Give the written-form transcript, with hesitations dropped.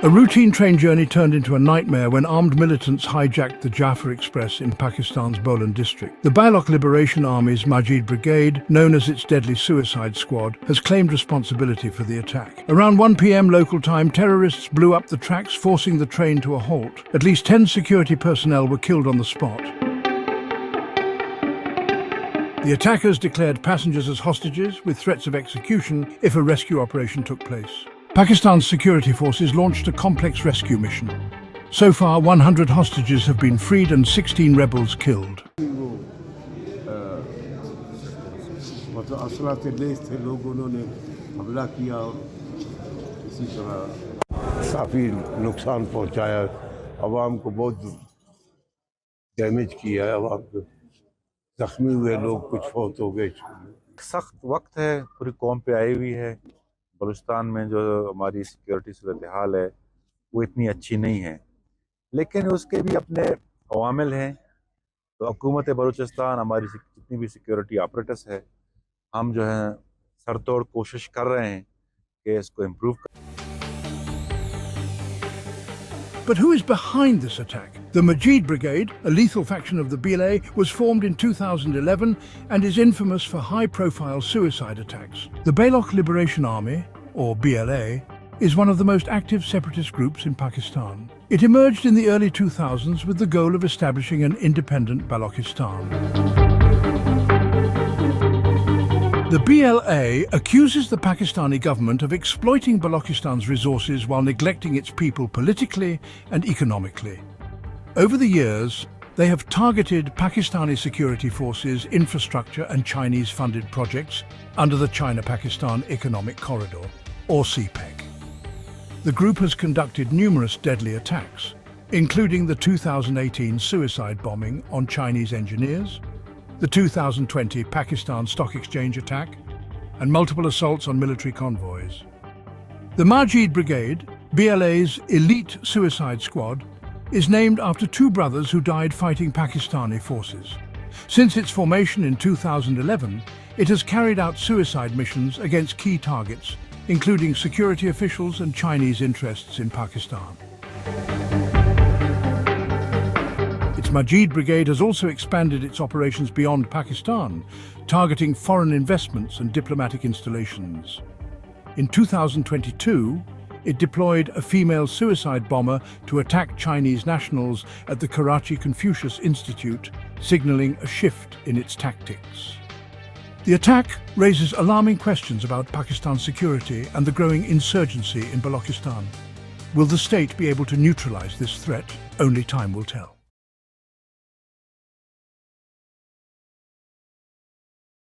A routine train journey turned into a nightmare when armed militants hijacked the Jaffar Express in Pakistan's Baloch district. The Baloch Liberation Army's Majeed Brigade, known as its deadly suicide squad, has claimed responsibility for the attack. Around 1 p.m. local time, terrorists blew up the tracks, forcing the train to a halt. At least 10 security personnel were killed on the spot. The attackers declared passengers as hostages, with threats of execution if a rescue operation took place. Pakistan's security forces launched a complex rescue mission. So far, 100 hostages have been freed and 16 rebels killed. काफ़ी नुकसान पहुंचाया, आवाम को बहुत damage किया है, आवाम को जख्मी हुए लोग कुछ फौत हो गए। सख्त वक्त है, पूरी कौम पे आई हुई है। बलूचिस्तान में जो हमारी सिक्योरिटी सूरत हाल है वो इतनी अच्छी नहीं है, लेकिन उसके भी अपने अवामिल हैं। तो हुकूमत बलूचिस्तान, हमारी जितनी भी सिक्योरिटी ऑपरेटर्स है, हम जो है सरतोड़ कोशिश कर रहे हैं कि इसको इम्प्रूव करें। But who is behind this attack? The Majeed Brigade, a lethal faction of the BLA, was formed in 2011 and is infamous for high-profile suicide attacks. The Baloch Liberation Army, or BLA, is one of the most active separatist groups in Pakistan. It emerged in the early 2000s with the goal of establishing an independent Balochistan. The BLA accuses the Pakistani government of exploiting Balochistan's resources while neglecting its people politically and economically. Over the years, they have targeted Pakistani security forces, infrastructure and Chinese-funded projects under the China-Pakistan Economic Corridor, or CPEC. The group has conducted numerous deadly attacks, including the 2018 suicide bombing on Chinese engineers, the 2020 Pakistan Stock Exchange attack, and multiple assaults on military convoys. The Majeed Brigade, BLA's elite suicide squad, is named after two brothers who died fighting Pakistani forces. Since its formation in 2011, it has carried out suicide missions against key targets, including security officials and Chinese interests in Pakistan. Majeed Brigade has also expanded its operations beyond Pakistan, targeting foreign investments and diplomatic installations. In 2022, it deployed a female suicide bomber to attack Chinese nationals at the Karachi Confucius Institute, signaling a shift in its tactics. The attack raises alarming questions about Pakistan's security and the growing insurgency in Balochistan. Will the state be able to neutralize this threat? Only time will tell.